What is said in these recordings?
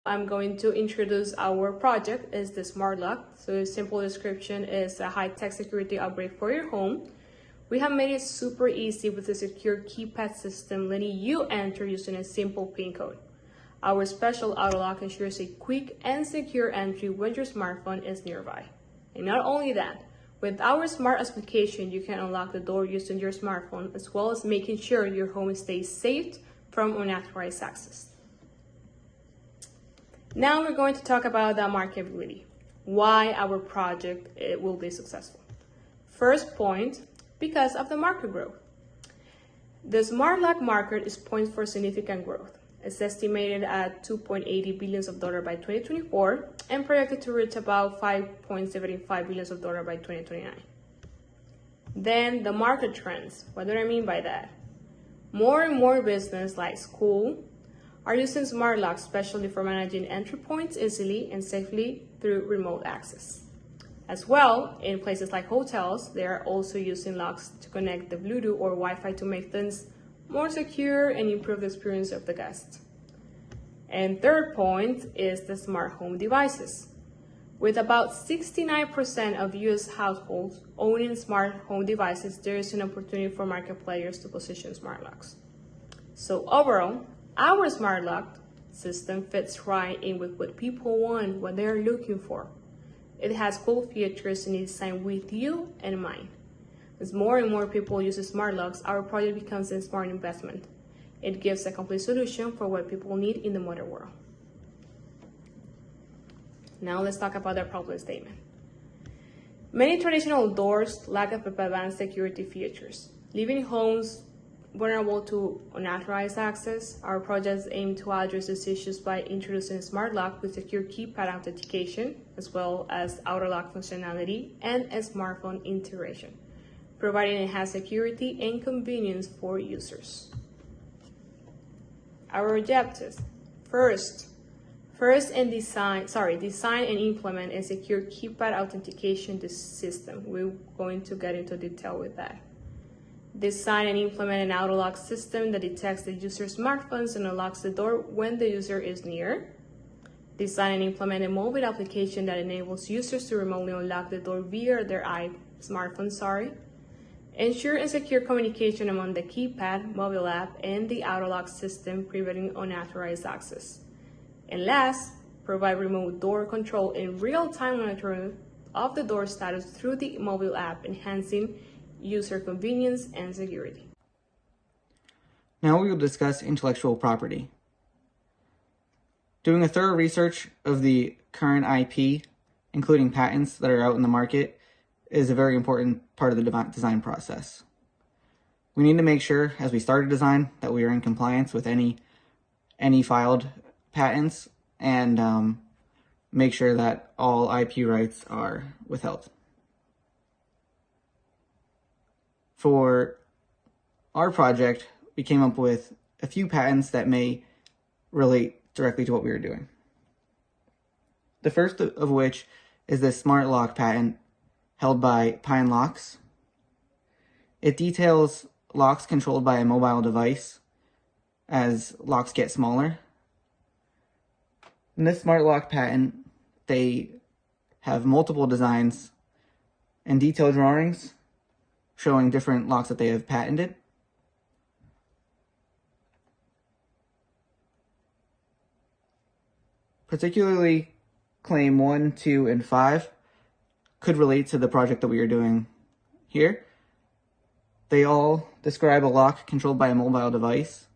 I'm going to introduce our project is the smart lock. So a simple description is a high-tech security upgrade for your home. We have made it super easy with a secure keypad system letting you enter using a simple PIN code. Our special auto lock ensures a quick and secure entry when your smartphone is nearby. And not only that, with our smart application, you can unlock the door using your smartphone, as well as making sure your home stays safe from unauthorized access. Now we're going to talk about the marketability, why our project will be successful. First point, because of the market growth. The smart lock market is poised for significant growth. It's estimated at $2.80 billion by 2024 and projected to reach about $5.75 billion by 2029. Then the market trends. What do I mean by that? More and more businesses like school are using smart locks, especially for managing entry points easily and safely through remote access. As well, in places like hotels, they are also using locks to connect the Bluetooth or Wi-Fi to make things more secure and improve the experience of the guest. And third point is the smart home devices. With about 69% of US households owning smart home devices, there is an opportunity for market players to position smart locks. So overall, our smart lock system fits right in with what people want, what they're looking for. It has cool features and is designed with you in mind. As more and more people use smart locks, our project becomes a smart investment. It gives a complete solution for what people need in the modern world. Now let's talk about the problem statement. Many traditional doors lack of advanced security features, leaving homes vulnerable to unauthorized access. Our projects aim to address these issues by introducing a smart lock with secure keypad authentication, as well as auto lock functionality and a smartphone integration, providing enhanced security and convenience for users. Our objectives: design and implement a secure keypad authentication system. We're going to get into detail with that. Design and implement an auto lock system that detects the user's smartphones and unlocks the door when the user is near. Design and implement a mobile application that enables users to remotely unlock the door via their smartphone. Ensure and secure communication among the keypad, mobile app, and the auto lock system, preventing unauthorized access. And last, provide remote door control and real-time monitoring of the door status through the mobile app, enhancing user convenience and security. Now we will discuss intellectual property. Doing a thorough research of the current IP, including patents that are out in the market, is a very important part of the design process. We need to make sure, as we start a design, that we are in compliance with any filed patents and make sure that all IP rights are withheld. For our project, we came up with a few patents that may relate directly to what we were doing. The first of which is the smart lock patent held by Pine Locks. It details locks controlled by a mobile device as locks get smaller. In this smart lock patent, they have multiple designs and detailed drawings showing different locks that they have patented. Particularly, claim 1, 2, and 5 could relate to the project that we are doing here. They all describe a lock controlled by a mobile device.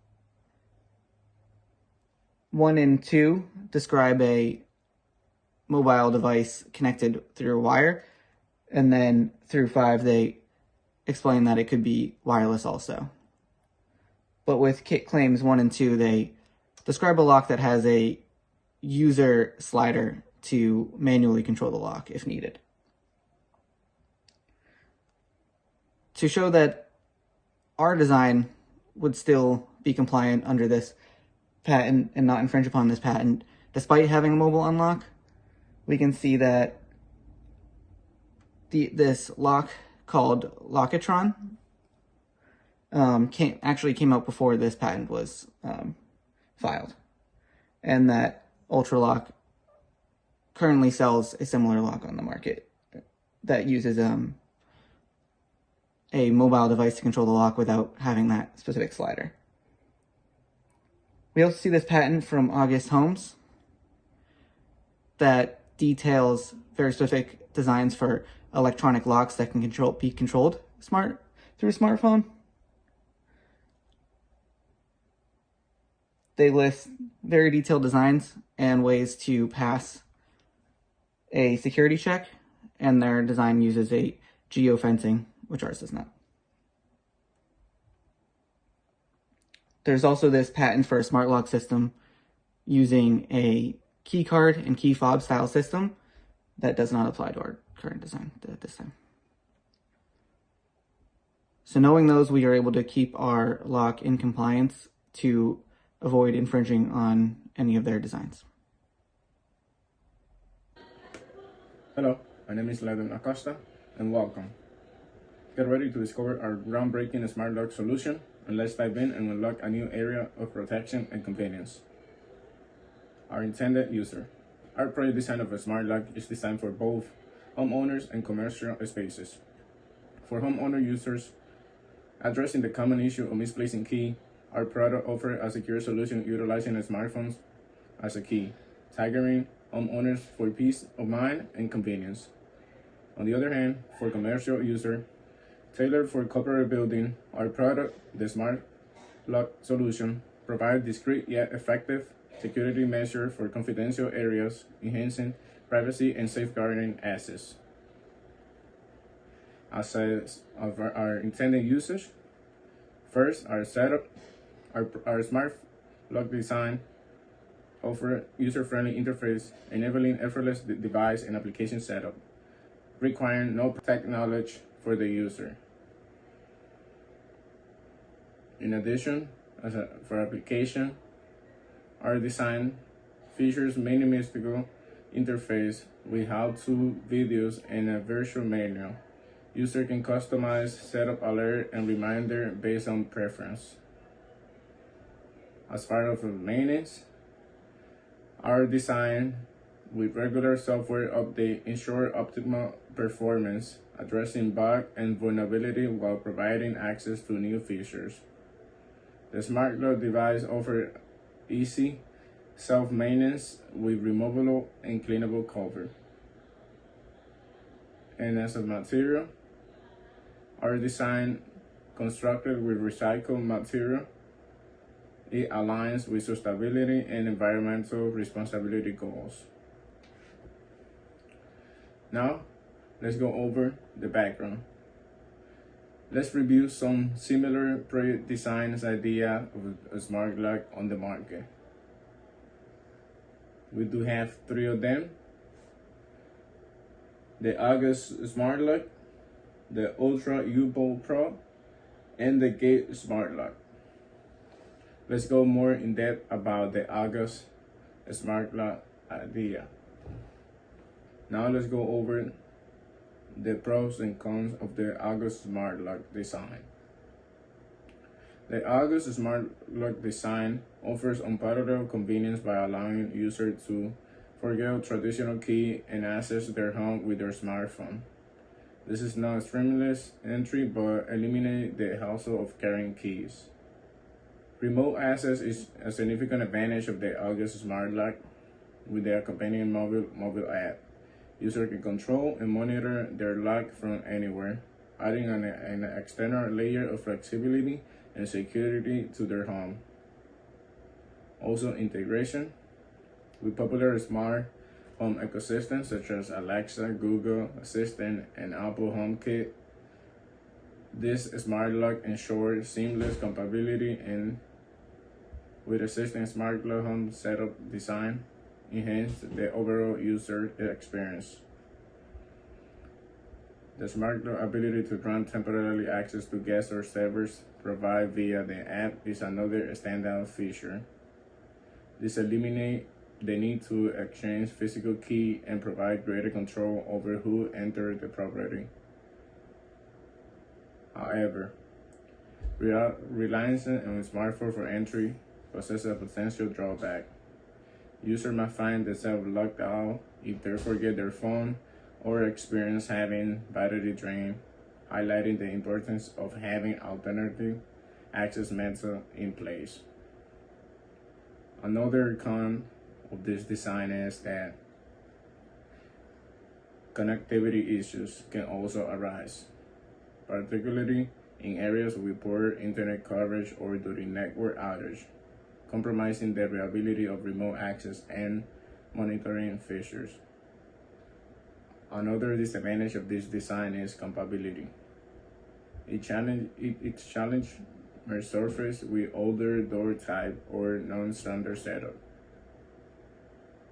1 and 2 describe a mobile device connected through a wire, and then through 5 they explain that it could be wireless also. But with claims 1 and 2, they describe a lock that has a user slider to manually control the lock if needed. To show that our design would still be compliant under this patent and not infringe upon this patent, despite having a mobile unlock, we can see that this lock called Lockatron came out before this patent was filed, and that Ultra Lock currently sells a similar lock on the market that uses a mobile device to control the lock without having that specific slider. We also see this patent from August Holmes that details very specific designs for electronic locks that can be controlled through a smartphone. They list very detailed designs and ways to pass a security check, and their design uses a geofencing, which ours does not. There's also this patent for a smart lock system using a key card and key fob style system that does not apply to our current design at this time. So knowing those, we are able to keep our lock in compliance to avoid infringing on any of their designs. Hello, my name is Ledwin and welcome. Get ready to discover our groundbreaking smart lock solution, and let's dive in and unlock a new area of protection and convenience. Our intended user. Our project design of a smart lock is designed for both homeowners and commercial spaces. For homeowner users, addressing the common issue of misplacing key, our product offers a secure solution utilizing smartphones as a key, triggering homeowners for peace of mind and convenience. On the other hand, for commercial user, tailored for corporate building, our product, the Smart Lock solution, provides discreet yet effective security measures for confidential areas, enhancing privacy and safeguarding access. As of our intended usage, first, our setup, our Smart Lock design offer user-friendly interface, enabling effortless device and application setup, requiring no tech knowledge for the user. In addition, for application, our design features minimalistic interface with how-to videos and a virtual manual. User can customize setup alert and reminder based on preference. As far as maintenance, our design with regular software update ensure optimal performance, addressing bug and vulnerability while providing access to new features. The Smart Lock device offers easy self-maintenance with removable and cleanable cover. And as a material, our design constructed with recycled material. It aligns with sustainability and environmental responsibility goals. Now, let's go over the background. Let's review some similar project designs idea of a smart lock on the market. We do have 3 of them: the August Smart Lock, the Ultra U-Bolt Pro, and the Gate Smart Lock. Let's go more in depth about the August Smart Lock idea. Now let's go over the pros and cons of the August Smart Lock design. The August Smart Lock design offers unparalleled convenience by allowing users to forget traditional key and access their home with their smartphone. This is not a seamless entry, but eliminate the hassle of carrying keys. Remote access is a significant advantage of the August Smart Lock with the accompanying mobile app. Users can control and monitor their lock from anywhere, adding an external layer of flexibility and security to their home. Also, integration with popular smart home ecosystems such as Alexa, Google Assistant, and Apple HomeKit. This smart lock ensures seamless compatibility and with existing smart lock home setup design, enhance the overall user experience. The smart lock ability to grant temporarily access to guests or servers provided via the app is another standout feature. This eliminates the need to exchange physical key and provide greater control over who enters the property. However, reliance on smartphone for entry possesses a potential drawback. User might find themselves locked out if they forget their phone or experience having battery drain, highlighting the importance of having alternative access method in place. Another con of this design is that connectivity issues can also arise, particularly in areas with poor internet coverage or during network outage, compromising the reliability of remote access and monitoring features. Another disadvantage of this design is compatibility. It challenges may surface with older door type or non-standard setup,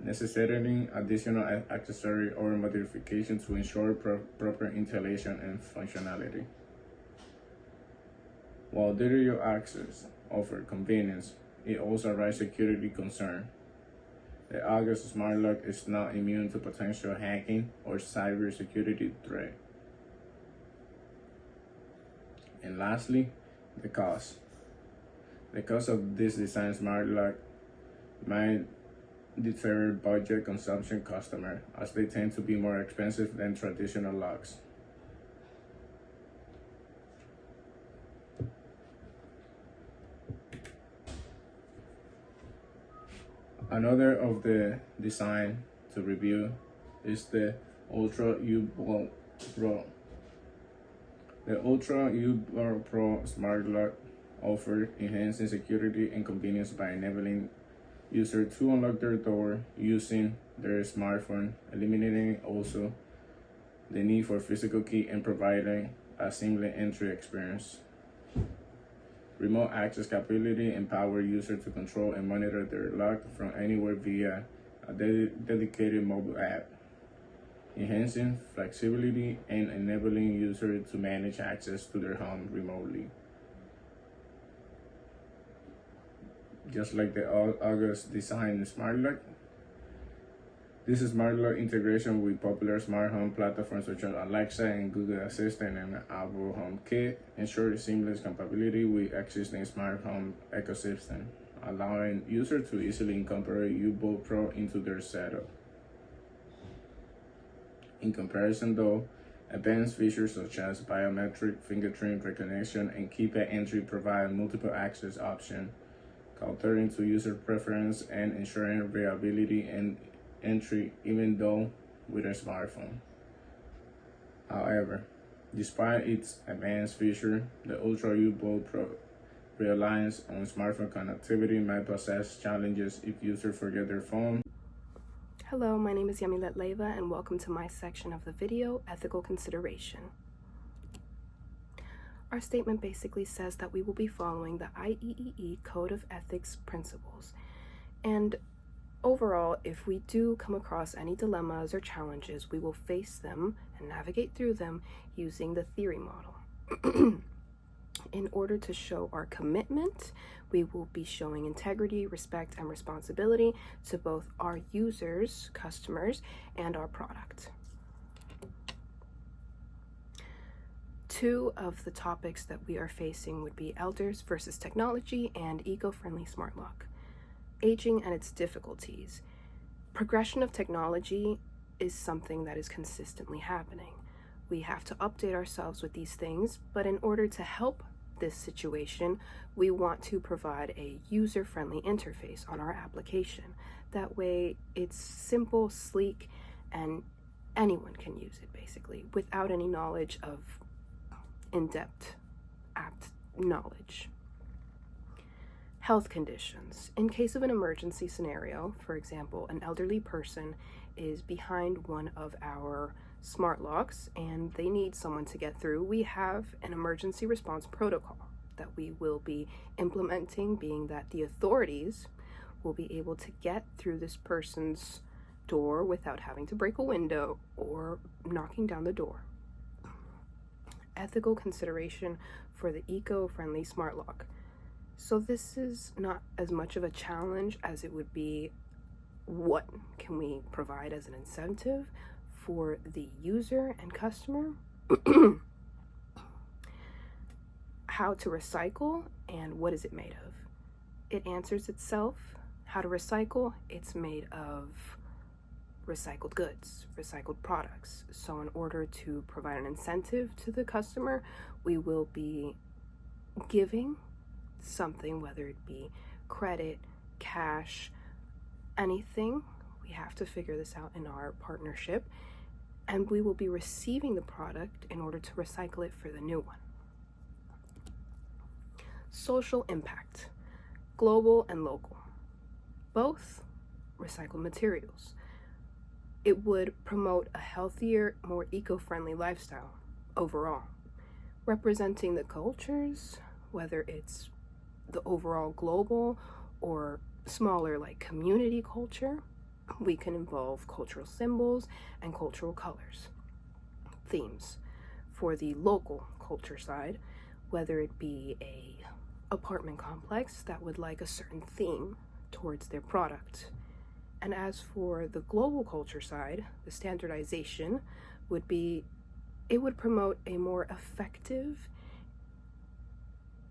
necessitating additional accessory or modification to ensure proper installation and functionality. While digital access offers convenience, it also raises security concern. The August smart lock is not immune to potential hacking or cybersecurity threat. And lastly, the cost. The cost of this design smart lock might deter budget consumption customers, as they tend to be more expensive than traditional locks. Another of the design to review is the Ultra U-Bolt Pro. The Ultra U-Bolt Pro smart lock offers enhancing security and convenience by enabling users to unlock their door using their smartphone, eliminating also the need for physical key and providing a seamless entry experience. Remote access capability empower users to control and monitor their lock from anywhere via a dedicated mobile app, enhancing flexibility and enabling users to manage access to their home remotely. Just like the August design smart lock, this is smart lock integration with popular smart home platforms such as Alexa and Google Assistant and Apple HomeKit ensures seamless compatibility with existing smart home ecosystem, allowing users to easily incorporate U-Bolt Pro into their setup. In comparison though, advanced features such as biometric fingerprint recognition and keypad entry provide multiple access options, catering to user preference and ensuring reliability and entry even though with a smartphone. However, despite its advanced feature, the Ultra U-Bolt Pro reliance on smartphone connectivity might possess challenges if users forget their phone. Hello, my name is Yamileth and welcome to my section of the video, Ethical Consideration. Our statement basically says that we will be following the IEEE Code of Ethics principles. And overall, if we do come across any dilemmas or challenges, we will face them and navigate through them using the theory model. In order to show our commitment, we will be showing integrity, respect, and responsibility to both our users, customers, and our product. Two of the topics that we are facing would be elders versus technology and eco-friendly smart lock. Aging and its difficulties. Progression of technology is something that is consistently happening. We have to update ourselves with these things, but in order to help this situation, we want to provide a user-friendly interface on our application. That way it's simple, sleek, and anyone can use it basically without any knowledge of in-depth app knowledge. Health conditions. In case of an emergency scenario, for example, an elderly person is behind one of our smart locks and they need someone to get through, we have an emergency response protocol that we will be implementing, being that the authorities will be able to get through this person's door without having to break a window or knocking down the door. Ethical consideration for the eco-friendly smart lock. So this is not as much of a challenge as it would be what can we provide as an incentive for the user and customer, how to recycle, and what is it made of. It answers itself How to recycle? It's made of recycled goods, recycled products. So in order to provide an incentive to the customer, we will be giving something, whether it be credit, cash, anything. We have to figure this out in our partnership, and we will be receiving the product in order to recycle it for the new one. Social impact, global and local, both recycled materials. It would promote a healthier, more eco-friendly lifestyle overall, representing the cultures, whether it's the overall global or smaller like community culture. We can involve cultural symbols and cultural colors. Themes for the local culture side, whether it be a apartment complex that would like a certain theme towards their product. And as for the global culture side, the standardization would be, it would promote a more effective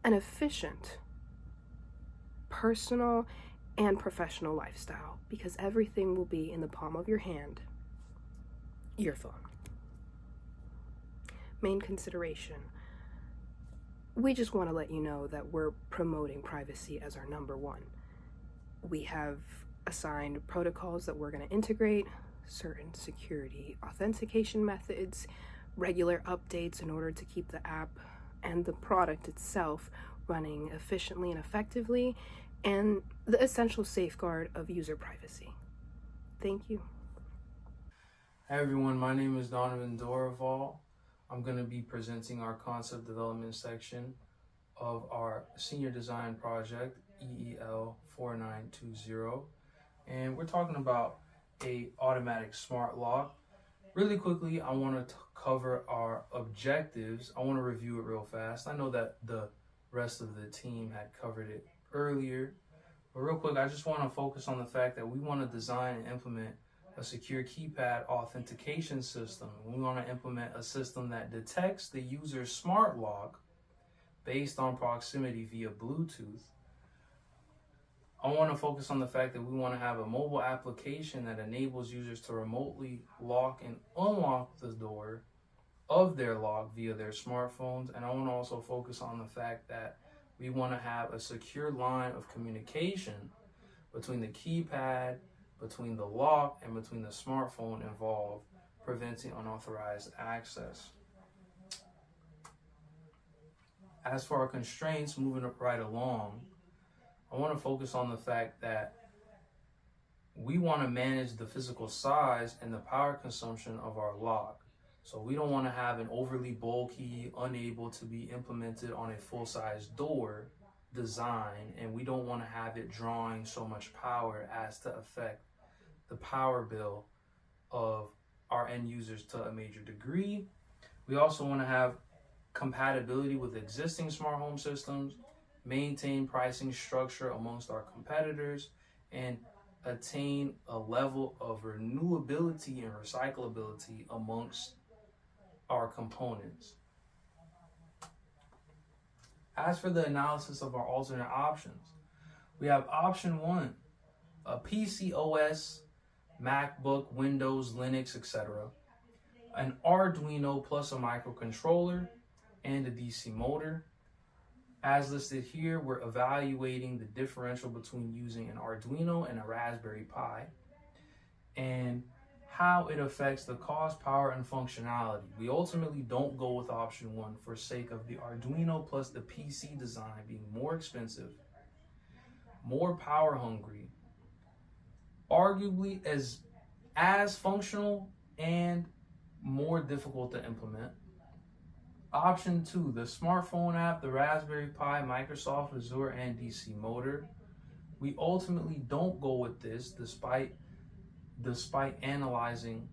and efficient personal and professional lifestyle, because everything will be in the palm of your hand, your phone. Main consideration. We just want to let you know that we're promoting privacy as our number one. We have assigned protocols that we're going to integrate, certain security authentication methods, regular updates in order to keep the app and the product itself running efficiently and effectively, and the essential safeguard of user privacy. Thank you. Hi everyone, my name is Donavan. I'm going to be presenting our concept development section of our senior design project, EEL 4920. And we're talking about a automatic smart lock. Really quickly, I want to cover our objectives. I want to review it real fast. I know that the rest of the team had covered it earlier, but real quick, I just want to focus on the fact that we want to design and implement a secure keypad authentication system. We want to implement a system that detects the user's smart lock based on proximity via Bluetooth. I want to focus on the fact that we want to have a mobile application that enables users to remotely lock and unlock the door of their lock via their smartphones. And I want to also focus on the fact that we want to have a secure line of communication between the keypad, between the lock, and between the smartphone involved, preventing unauthorized access. As for our constraints, moving right along, I want to focus on the fact that we want to manage the physical size and the power consumption of our lock. So we don't want to have an overly bulky, unable to be implemented on a full-size door design, and we don't want to have it drawing so much power as to affect the power bill of our end users to a major degree. We also want to have compatibility with existing smart home systems, maintain pricing structure amongst our competitors, and attain a level of renewability and recyclability amongst our components. As for the analysis of our alternate options, we have option 1, a PC OS, MacBook, Windows, Linux, etc., an Arduino plus a microcontroller, and a DC motor. As listed here, we're evaluating the differential between using an Arduino and a Raspberry Pi, and how it affects the cost, power, and functionality. We ultimately don't go with option 1 for sake of the Arduino plus the PC design being more expensive, more power hungry, arguably as functional, and more difficult to implement. Option 2, the smartphone app, the Raspberry Pi, Microsoft Azure, and DC motor. We ultimately don't go with this despite analyzing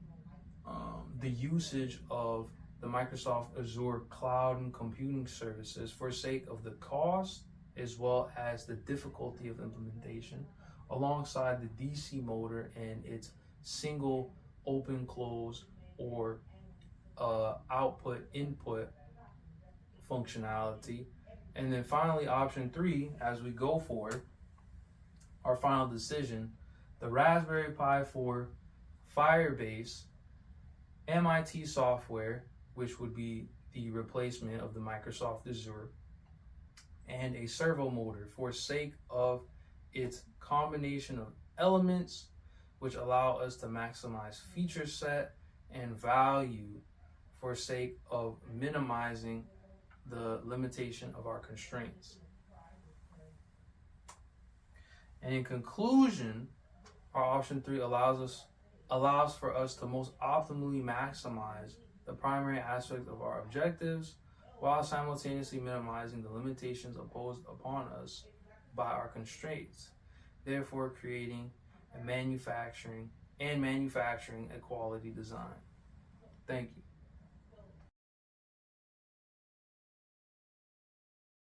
the usage of the Microsoft Azure cloud and computing services for sake of the cost as well as the difficulty of implementation, alongside the DC motor and its single open close or output input functionality. And then finally, option 3, as we go forward, our final decision, the Raspberry Pi 4 Firebase MIT software, which would be the replacement of the Microsoft Azure, and a servo motor for sake of its combination of elements which allow us to maximize feature set and value for sake of minimizing the limitation of our constraints. And in conclusion, our option 3 allows for us to most optimally maximize the primary aspect of our objectives while simultaneously minimizing the limitations imposed upon us by our constraints, therefore creating and manufacturing a quality design. Thank you.